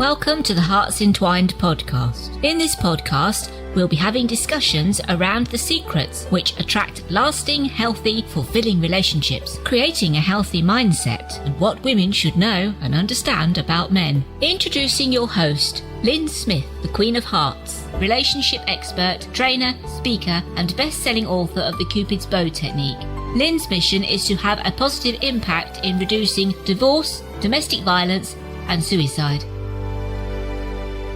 Welcome to the Entwined podcast. In this podcast, we'll be having discussions around the secrets which attract lasting, healthy, fulfilling relationships, creating a healthy mindset, and what women should know and understand about men. Introducing your host, Lyn Smith, the Queen of Hearts, relationship expert, trainer, speaker, and best-selling author of the Cupid's Bow technique. Lyn's mission is to have a positive impact in reducing divorce, domestic violence, and suicide.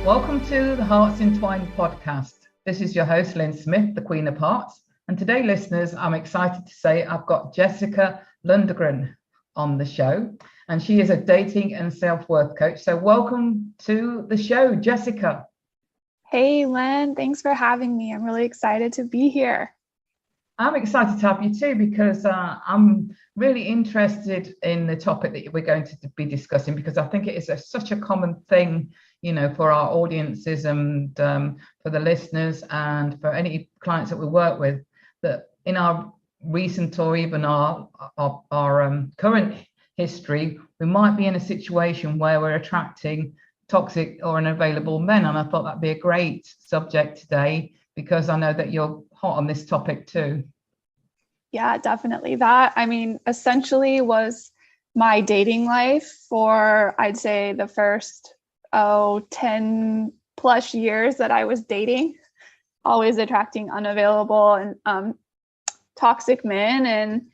Welcome to the Hearts Entwined podcast. This is your host, Lyn Smith, the Queen of Hearts. And today, listeners, I'm excited to say I've got Jessica Lundgren on the show, and she is a dating and self-worth coach. So welcome to the show, Jessica. Hey, Lyn, thanks for having me. I'm really excited to be here. I'm excited to have you too, because I'm really interested in the topic that we're going to be discussing, because I think it is such a common thing, you know, for our audiences and for the listeners and for any clients that we work with, that in our recent or even our current history, we might be in a situation where we're attracting toxic or unavailable men. And I thought that'd be a great subject today, because I know that you're hot on this topic too. Yeah, definitely. That, I mean, essentially was my dating life for, I'd say, the first 10 plus years that I was dating, always attracting unavailable and toxic men. And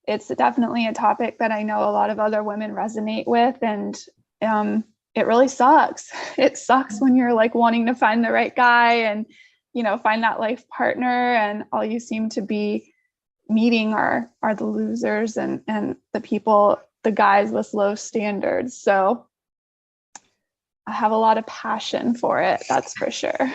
it's definitely a topic that I know a lot of other women resonate with. And it really sucks. It sucks when you're like wanting to find the right guy and, you know, find that life partner, and all you seem to be meeting are the losers and the people, the guys with low standards. So I have a lot of passion for it, that's for sure.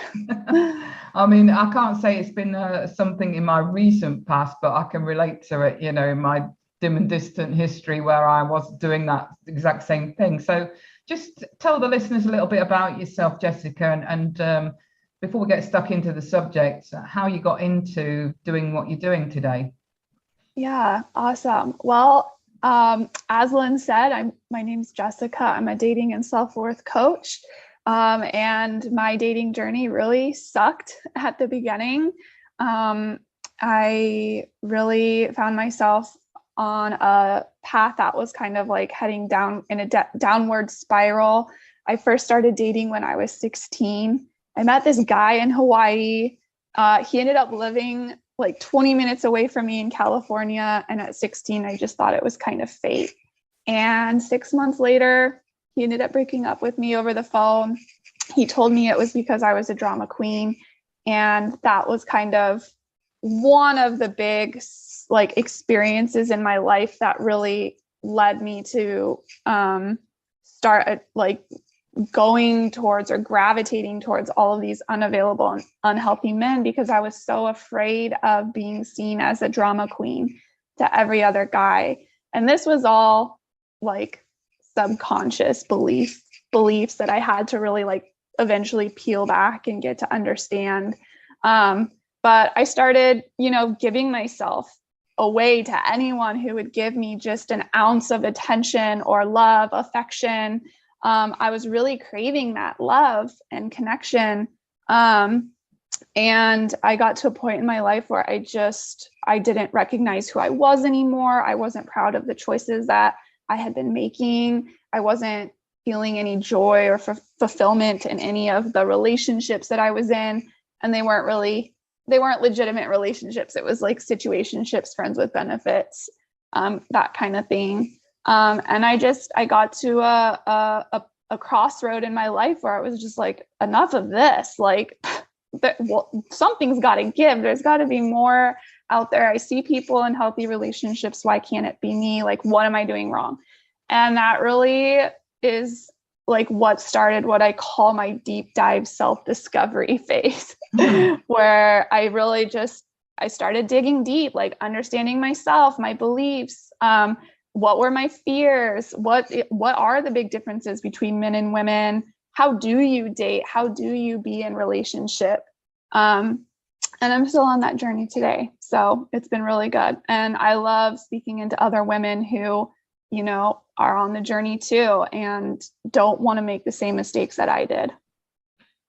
I mean, I can't say it's been something in my recent past, but I can relate to it, you know, in my dim and distant history where I was doing that exact same thing. So just tell the listeners a little bit about yourself, Jessica, and before we get stuck into the subject, how you got into doing what you're doing today. Yeah, awesome. Well, as Lyn said, my name's Jessica. I'm a dating and self-worth coach. And my dating journey really sucked at the beginning. I really found myself on a path that was kind of like heading down in a downward spiral. I first started dating when I was 16. I met this guy in Hawaii. He ended up living like 20 minutes away from me in California. And at 16, I just thought it was kind of fate. And 6 months later, he ended up breaking up with me over the phone. He told me it was because I was a drama queen. And that was kind of one of the big like experiences in my life that really led me to start like going towards or gravitating towards all of these unavailable and unhealthy men, because I was so afraid of being seen as a drama queen to every other guy. And this was all like subconscious beliefs that I had to really like eventually peel back and get to understand. But I started, you know, giving myself away to anyone who would give me just an ounce of attention or love, affection. I was really craving that love and connection. And I got to a point in my life where I didn't recognize who I was anymore. I wasn't proud of the choices that I had been making. I wasn't feeling any joy or fulfillment in any of the relationships that I was in. And they weren't legitimate relationships. It was like situationships, friends with benefits, that kind of thing. And I got to a crossroad in my life where I was just like, enough of this, like something's got to give. There's got to be more out there. I see people in healthy relationships. Why can't it be me? Like, what am I doing wrong? And that really is like what started what I call my deep dive self-discovery phase, where I started digging deep, like understanding myself, my beliefs, what were my fears? What are the big differences between men and women? How do you date? How do you be in relationship? And I'm still on that journey today. So it's been really good. And I love speaking into other women who, you know, are on the journey too and don't want to make the same mistakes that I did.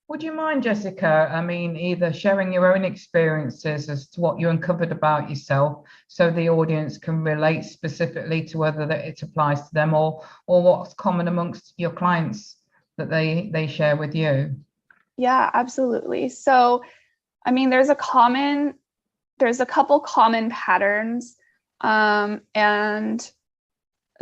Would you mind, Jessica, I mean, either sharing your own experiences as to what you uncovered about yourself so the audience can relate specifically to whether that it applies to them, or what's common amongst your clients that they share with you? Yeah, absolutely. So, I mean, there's a couple common patterns, and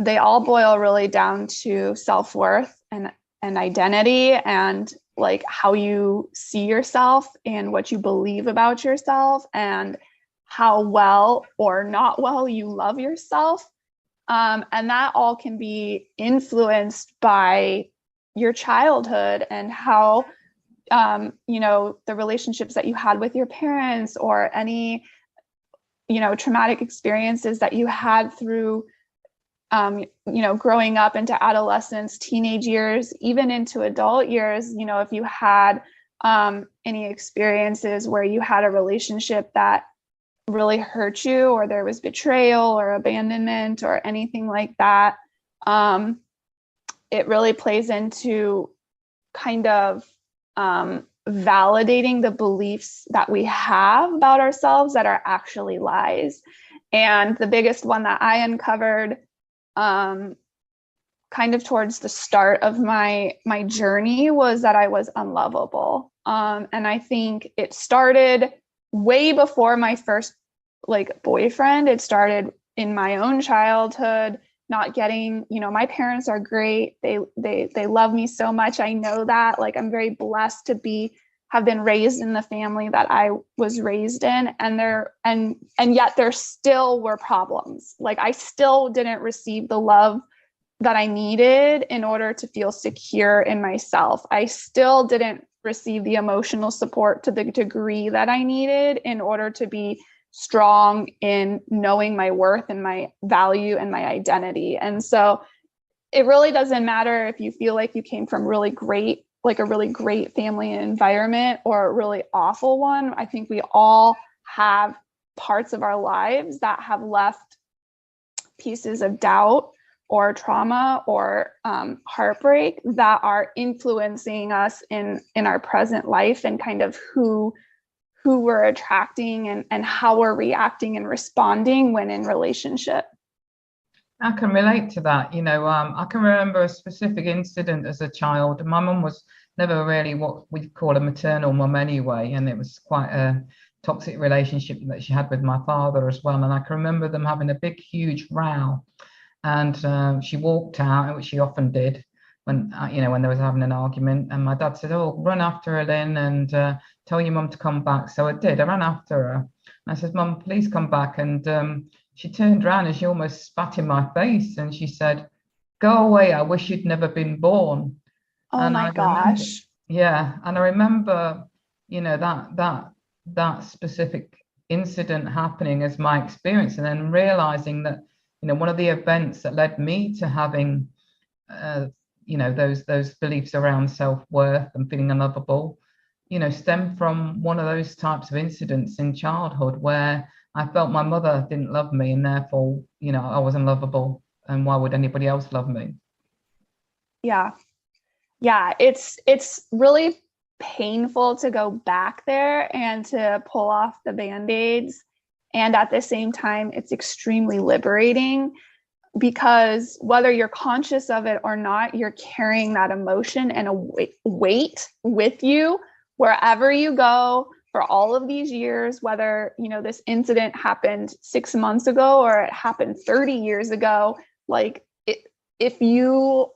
they all boil really down to self-worth and identity, and like how you see yourself and what you believe about yourself and how well or not well you love yourself. And that all can be influenced by your childhood and how, the relationships that you had with your parents, or any, traumatic experiences that you had through, growing up into adolescence, teenage years, even into adult years. If you had any experiences where you had a relationship that really hurt you, or there was betrayal or abandonment or anything like that, it really plays into kind of validating the beliefs that we have about ourselves that are actually lies. And the biggest one that I uncovered kind of towards the start of my journey was that I was unlovable. And I think it started way before my first boyfriend. It started in my own childhood, not getting, my parents are great. They love me so much. I know that, I'm very blessed to have been raised in the family that I was raised in, and yet there still were problems. I still didn't receive the love that I needed in order to feel secure in myself. I still didn't receive the emotional support to the degree that I needed in order to be strong in knowing my worth and my value and my identity. And so it really doesn't matter if you feel like you came from a really great family and environment or a really awful one. I think we all have parts of our lives that have left pieces of doubt or trauma or heartbreak that are influencing us in our present life, and kind of who we're attracting and how we're reacting and responding when in relationship. I can relate to that. I can remember a specific incident as a child. My mum was never really what we call a maternal mum anyway, and it was quite a toxic relationship that she had with my father as well. And I can remember them having a big, huge row, and she walked out, which she often did when they was having an argument. And my dad said, "Oh, run after her, Lyn, and tell your mum to come back." So I did. I ran after her. And I said, "Mum, please come back." And she turned around and she almost spat in my face, and she said, "Go away. I wish you'd never been born." Oh, and my gosh. And I remember, that specific incident happening as my experience, and then realizing that, one of the events that led me to having, those beliefs around self-worth and feeling unlovable, stemmed from one of those types of incidents in childhood where I felt my mother didn't love me, and therefore, I was unlovable, and why would anybody else love me? Yeah. It's really painful to go back there and to pull off the Band-Aids. And at the same time, it's extremely liberating, because whether you're conscious of it or not, you're carrying that emotion and a weight with you wherever you go for all of these years, whether, this incident happened 6 months ago or it happened 30 years ago. If you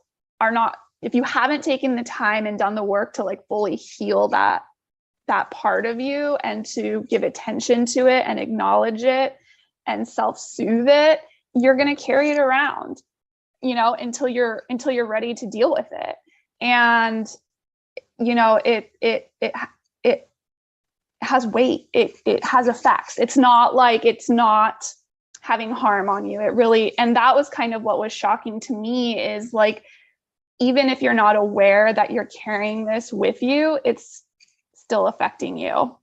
haven't taken the time and done the work to fully heal that part of you, and to give attention to it and acknowledge it and self-soothe it, you're going to carry it around, until you're ready to deal with it. And, it has weight. It has effects. It's not having harm on you. It really, and that was kind of what was shocking to me, is even if you're not aware that you're carrying this with you, it's still affecting you.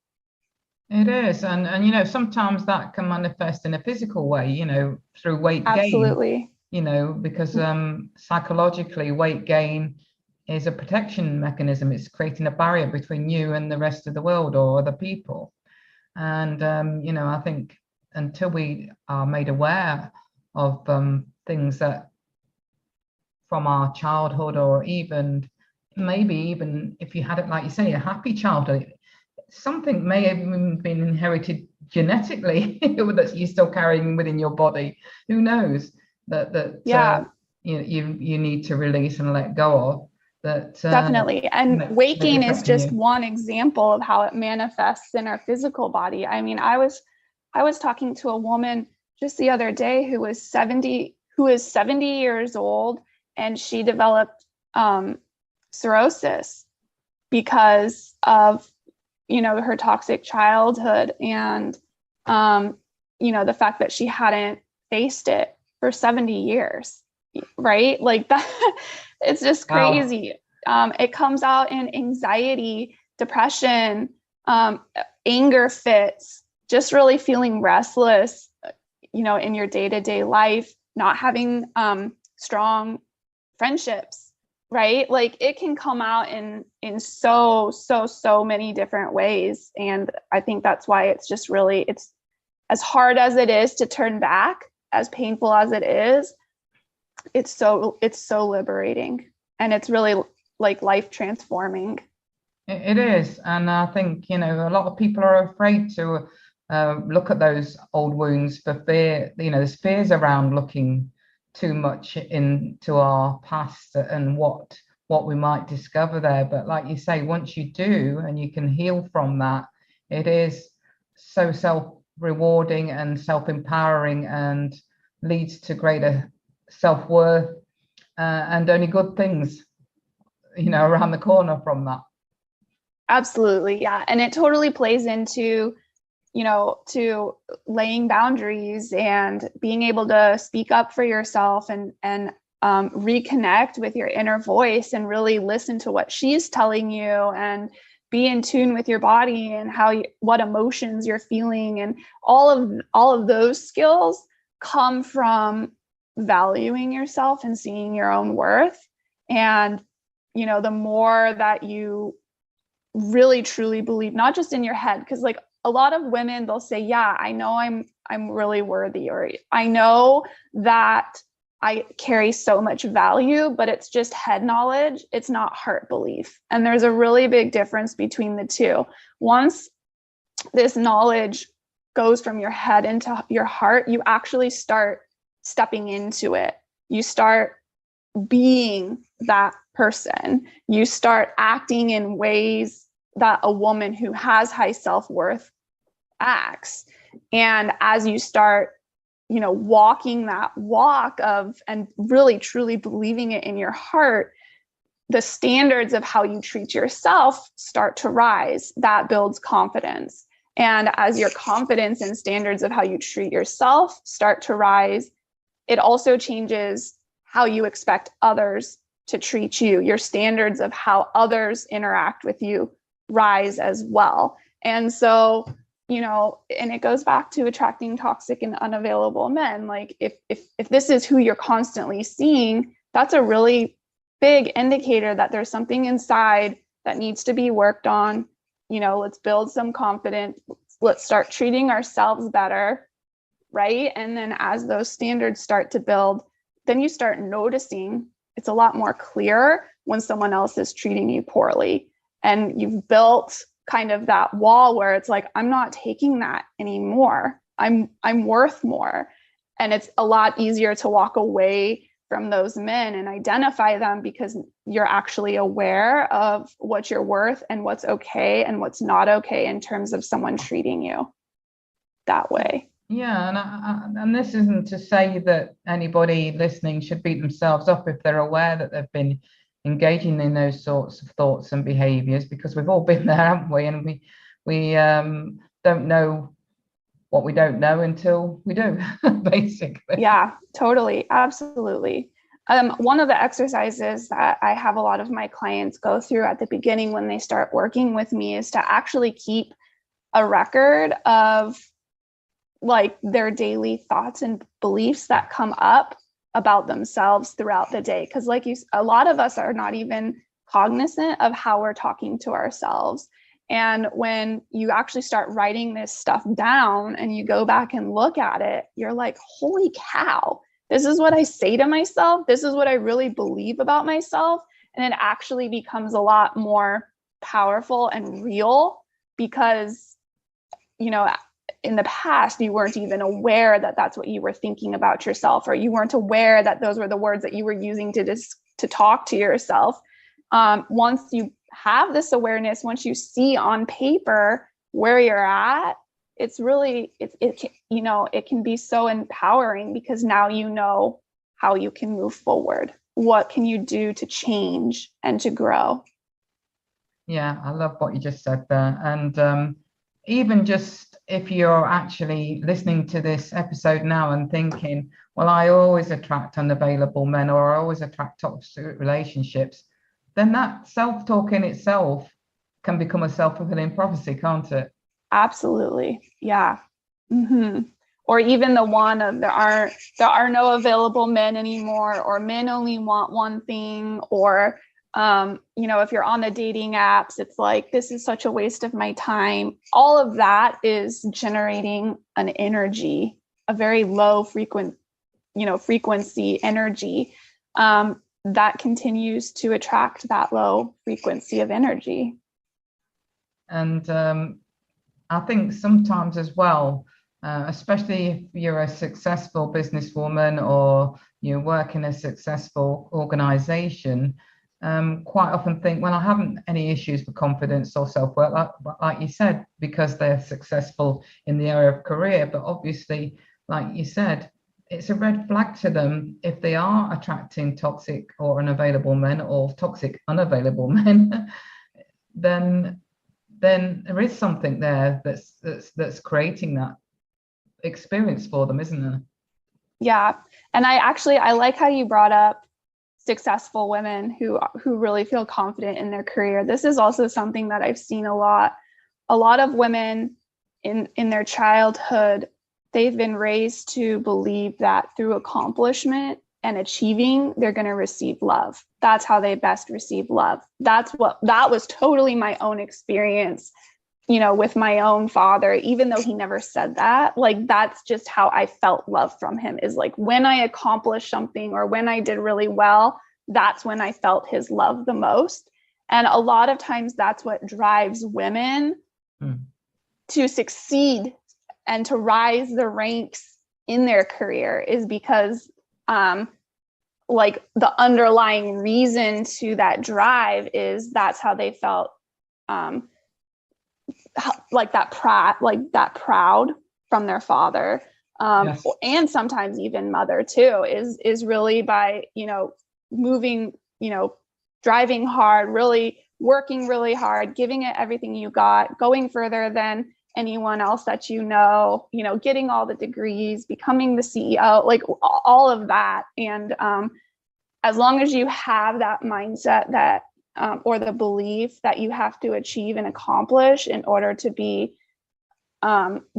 It is. And sometimes that can manifest in a physical way, through weight gain. Absolutely. because psychologically weight gain is a protection mechanism. It's creating a barrier between you and the rest of the world or other people. And, I think until we are made aware of things that from our childhood, or maybe even if you had it, like you say, a happy childhood, something may have even been inherited genetically that you're still carrying within your body. Who knows that you need to release and let go of. That definitely. And weight gain is just one example of how it manifests in our physical body. I mean, I was talking to a woman just the other day who is 70 years old, and she developed cirrhosis because of her toxic childhood, and the fact that she hadn't faced it for 70 years, right? Like that. It's just crazy. Wow. It comes out in anxiety, depression, anger fits, just really feeling restless, in your day-to-day life, not having strong friendships, right? Like it can come out in so many different ways. And I think that's why it's as hard as it is to turn back, as painful as it is, it's so liberating, and it's really like life transforming. It is. And I think, a lot of people are afraid to look at those old wounds for fear. There's fears around looking too much into our past and what we might discover there. But like you say, once you do and you can heal from that, it is so self-rewarding and self-empowering, and leads to greater self-worth and only good things around the corner from that. Absolutely. Yeah. And it totally plays into to laying boundaries and being able to speak up for yourself and reconnect with your inner voice and really listen to what she's telling you, and be in tune with your body and what emotions you're feeling. And all of those skills come from valuing yourself and seeing your own worth. And the more that you really truly believe, not just in your head, because like a lot of women, they'll say, yeah, I know I'm really worthy, or I know that I carry so much value, but it's just head knowledge. It's not heart belief. And there's a really big difference between the two. Once this knowledge goes from your head into your heart, you actually start stepping into it. You start being that person. You start acting in ways that a woman who has high self-worth acts. And as you start, walking that walk of, and really truly believing it in your heart, the standards of how you treat yourself start to rise. That builds confidence. And as your confidence and standards of how you treat yourself start to rise, it also changes how you expect others to treat you. Your standards of how others interact with you rise as well. And so, and it goes back to attracting toxic and unavailable men. Like if this is who you're constantly seeing, that's a really big indicator that there's something inside that needs to be worked on. Let's build some confidence. Let's start treating ourselves better, right? And then as those standards start to build, then you start noticing it's a lot more clear when someone else is treating you poorly. And you've built kind of that wall where it's like, I'm not taking that anymore. I'm worth more. And it's a lot easier to walk away from those men and identify them, because you're actually aware of what you're worth and what's okay and what's not okay in terms of someone treating you that way. Yeah, and this isn't to say that anybody listening should beat themselves up if they're aware that they've been engaging in those sorts of thoughts and behaviors, because we've all been there, haven't we? And we don't know what we don't know until we do, basically. Yeah, totally. Absolutely. One of the exercises that I have a lot of my clients go through at the beginning when they start working with me is to actually keep a record of like their daily thoughts and beliefs that come up about themselves throughout the day. Because a lot of us are not even cognizant of how we're talking to ourselves. And when you actually start writing this stuff down and you go back and look at it, you're like, holy cow, this is what I say to myself. This is what I really believe about myself. And it actually becomes a lot more powerful and real because, you know, in the past, you weren't even aware that that's what you were thinking about yourself, or you weren't aware that those were the words that you were using to talk to yourself. Once you have this awareness, once you see on paper where you're at, it's really, it can be so empowering because now you know how you can move forward. What can you do to change and to grow? Yeah, I love what you just said there. And even just if you're actually listening to this episode now and thinking, well, I always attract unavailable men, or I always attract toxic relationships, then that self-talk in itself can become a self-fulfilling prophecy, can't it? Absolutely. Yeah. Mm-hmm. Or even the one of there are no available men anymore, or men only want one thing, or if you're on the dating apps, it's like, this is such a waste of my time. All of that is generating an energy, a very low frequency energy that continues to attract that low frequency of energy. And I think sometimes as well, especially if you're a successful businesswoman or you work in a successful organization, quite often think, well, I haven't any issues with confidence or self-worth, like you said, because they're successful in the area of career. But obviously, like you said, it's a red flag to them if they are attracting toxic or unavailable men, or toxic unavailable men. then there is something there that's creating that experience for them, isn't there? Yeah. And I like how you brought up successful women who really feel confident in their career. This is also something that I've seen a lot of women in their childhood. They've been raised to believe that through accomplishment and achieving, they're going to receive love. That's how they best receive love. That was totally my own experience, with my own father, even though he never said that. Like, that's just how I felt love from him, is like when I accomplished something or when I did really well, that's when I felt his love the most. And a lot of times that's what drives women to succeed and to rise the ranks in their career, is because like the underlying reason to that drive is that's how they felt like that proud from their father, yes. And sometimes even mother too, is really by moving, driving hard, really working really hard, giving it everything you got, going further than anyone else that getting all the degrees, becoming the CEO, like all of that. And as long as you have that mindset that or the belief that you have to achieve and accomplish in order to be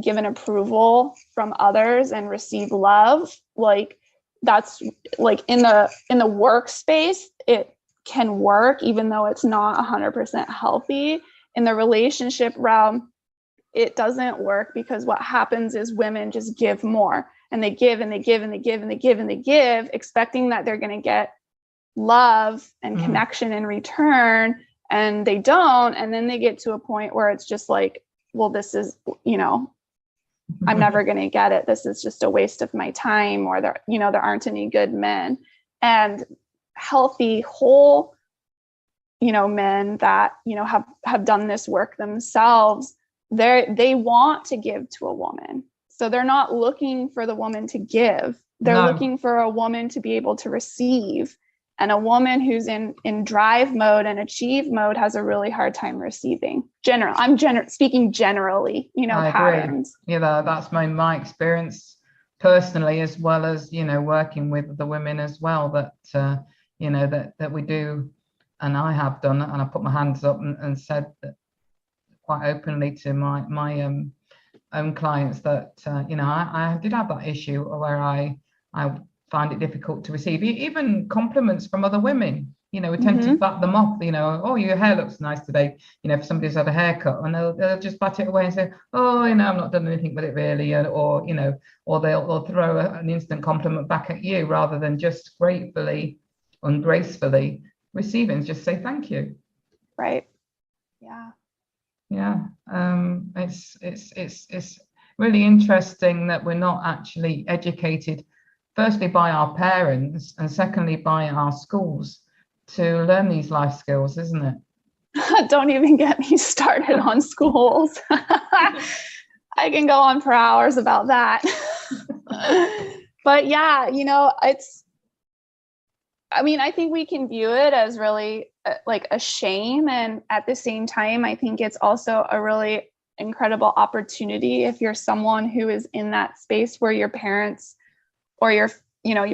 given approval from others and receive love, like that's like in the workspace, it can work, even though it's not 100% healthy. In the relationship realm, it doesn't work, because what happens is women just give more, and they give and they give and they give and they give and they give, expecting that they're going to get love and connection in return, and they don't. And then they get to a point where it's just like, well, this is, I'm never going to get it. This is just a waste of my time, or there aren't any good men. And healthy, whole, men that, have done this work themselves, they want to give to a woman. So they're not looking for the woman to give. They're looking for a woman to be able to receive. And a woman who's in drive mode and achieve mode has a really hard time receiving. I'm speaking generally, patterns. That's my experience personally, as well as, working with the women as well, that, that we do, and I have done, and I put my hands up and said that quite openly to my own clients that, I did have that issue where I find it difficult to receive. Even compliments from other women, we tend to bat them off, oh, your hair looks nice today, if somebody's had a haircut, and they'll just bat it away and say, oh, I've not done anything with it really, or they'll throw an instant compliment back at you rather than just gratefully, ungracefully receiving, and just say thank you. Right. Yeah. It's really interesting that we're not actually educated, firstly by our parents, and secondly by our schools, to learn these life skills, isn't it? Don't even get me started on schools. I can go on for hours about that. But yeah, I think we can view it as really like a shame. And at the same time, I think it's also a really incredible opportunity if you're someone who is in that space where your parents or your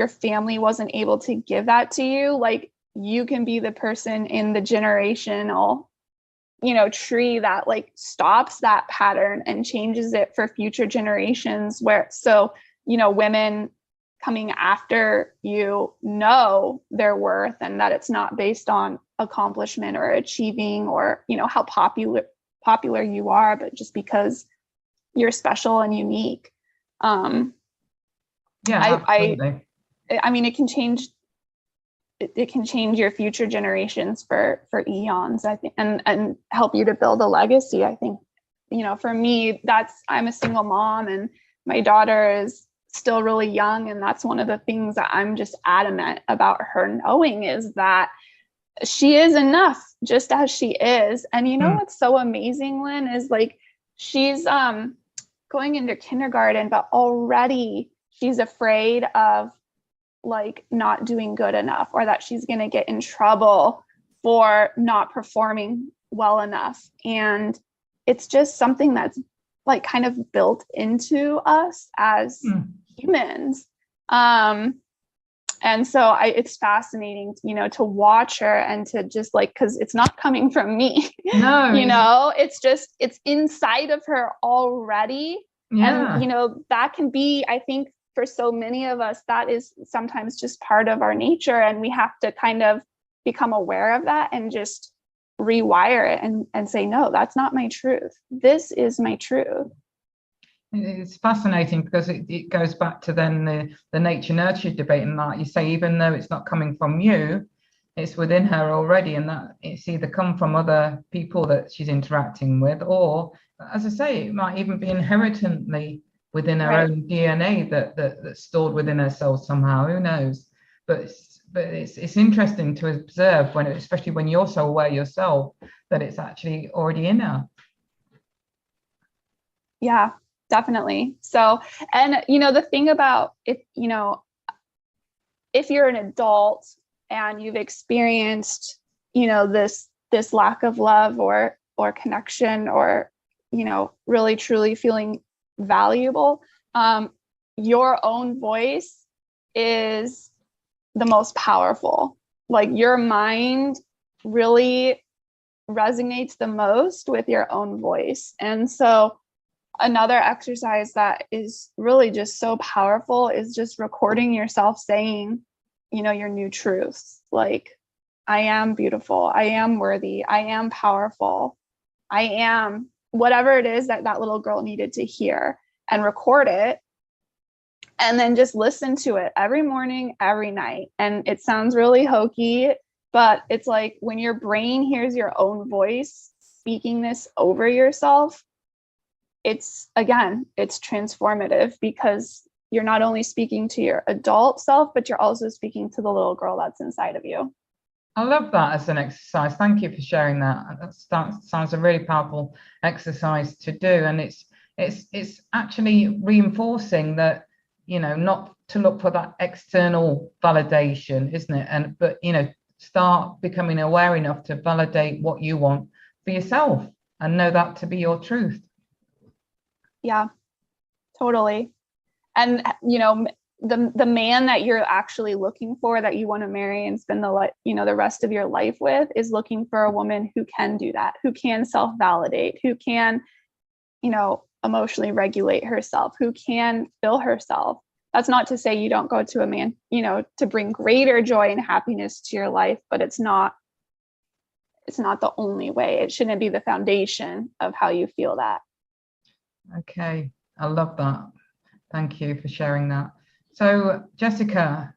family wasn't able to give that to you. Like, you can be the person in the generational, tree that like stops that pattern and changes it for future generations, where, women coming after you know their worth, and that it's not based on accomplishment or achieving or, how popular you are, but just because you're special and unique. Yeah, absolutely. It can change. It can change your future generations for eons, I think, and help you to build a legacy. I think, for me, I'm a single mom, and my daughter is still really young. And that's one of the things that I'm just adamant about her knowing, is that she is enough just as she is. And what's so amazing, Lyn, is like, she's going into kindergarten, but already she's afraid of like not doing good enough, or that she's going to get in trouble for not performing well enough. And it's just something that's like kind of built into us as humans. And so it's fascinating, to watch her and to just like, cause it's not coming from me, no, it's inside of her already. Yeah. And, that can be, I think, for so many of us, that is sometimes just part of our nature. And we have to kind of become aware of that and just rewire it and say, no, that's not my truth. This is my truth. It's fascinating because it goes back to then the nature nurture debate. And like you say, even though it's not coming from you, it's within her already. And that it's either come from other people that she's interacting with, or, as I say, it might even be inherently within her own DNA that's stored within herself somehow. Who knows? But it's interesting to observe, especially when you're so aware yourself, that it's actually already in her. Yeah, definitely. So, and the thing about if you're an adult and you've experienced this lack of love or connection, or really truly feeling valuable, your own voice is the most powerful. Like, your mind really resonates the most with your own voice. And so another exercise that is really just so powerful is just recording yourself saying, your new truths. Like, I am beautiful, I am worthy, I am powerful, I am whatever it is that little girl needed to hear, and record it. And then just listen to it every morning, every night. And it sounds really hokey, but it's like when your brain hears your own voice speaking this over yourself, it's transformative, because you're not only speaking to your adult self, but you're also speaking to the little girl that's inside of you. I love that as an exercise. Thank you for sharing that. That sounds a really powerful exercise to do. And it's actually reinforcing that, not to look for that external validation, isn't it? But start becoming aware enough to validate what you want for yourself and know that to be your truth. Yeah, totally. And, the man that you're actually looking for, that you want to marry and spend the rest of your life with, is looking for a woman who can do that, who can self-validate, who can, emotionally regulate herself, who can fill herself. That's not to say you don't go to a man, to bring greater joy and happiness to your life, but it's not the only way. It shouldn't be the foundation of how you feel that. Okay, I love that. Thank you for sharing that. So, Jessica,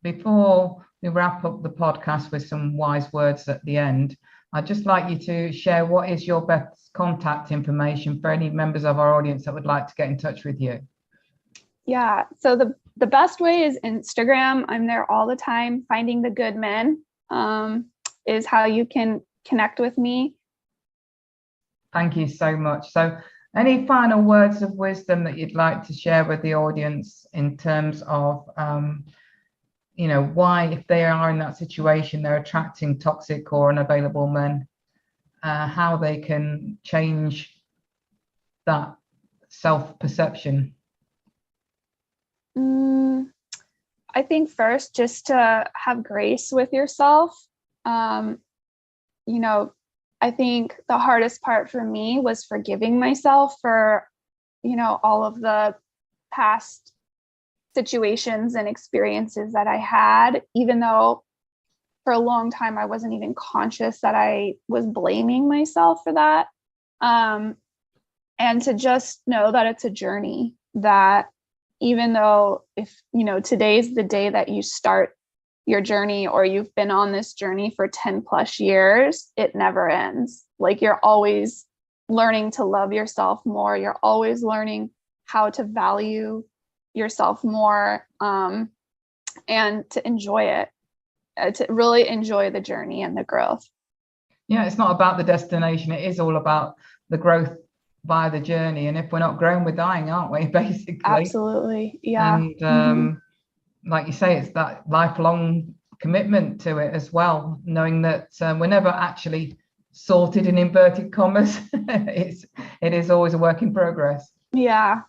before we wrap up the podcast with some wise words at the end, I'd just like you to share what is your best contact information for any members of our audience that would like to get in touch with you. Yeah, so the best way is Instagram. I'm there all the time. Finding the Good Men is how you can connect with me. Thank you so much. So any final words of wisdom that you'd like to share with the audience in terms of, why, if they are in that situation, they're attracting toxic or unavailable men, how they can change that self-perception? I think first, just to have grace with yourself. I think the hardest part for me was forgiving myself for, all of the past situations and experiences that I had, even though for a long time I wasn't even conscious that I was blaming myself for that. And to just know that it's a journey, that even though if, today's the day that you start your journey, or you've been on this journey for 10 plus years, it never ends. Like, you're always learning to love yourself more. You're always learning how to value yourself more, and to enjoy it, to really enjoy the journey and the growth. Yeah, it's not about the destination. It is all about the growth via the journey. And if we're not growing, we're dying, aren't we, basically? Absolutely. Yeah. And like you say, it's that lifelong commitment to it as well, knowing that we're never actually sorted, in inverted commas. It is always a work in progress. Yeah,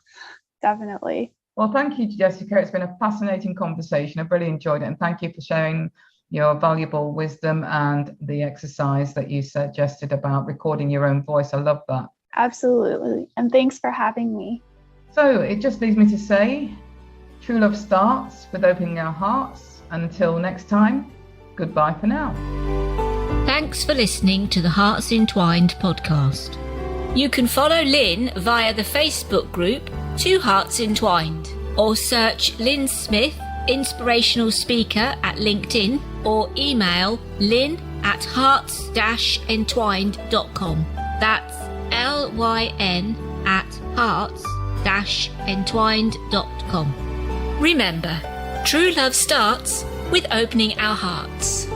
definitely. Well, thank you, Jessica. It's been a fascinating conversation. I've really enjoyed it. And thank you for sharing your valuable wisdom and the exercise that you suggested about recording your own voice. I love that. Absolutely. And thanks for having me. So it just leaves me to say, true love starts with opening our hearts. Until next time, goodbye for now. Thanks for listening to the Hearts Entwined podcast. You can follow Lyn via the Facebook group Two Hearts Entwined, or search Lyn Smith, inspirational speaker, at LinkedIn, or email lyn@hearts-entwined.com. That's LYN@hearts-entwined.com. Remember, true love starts with opening our hearts.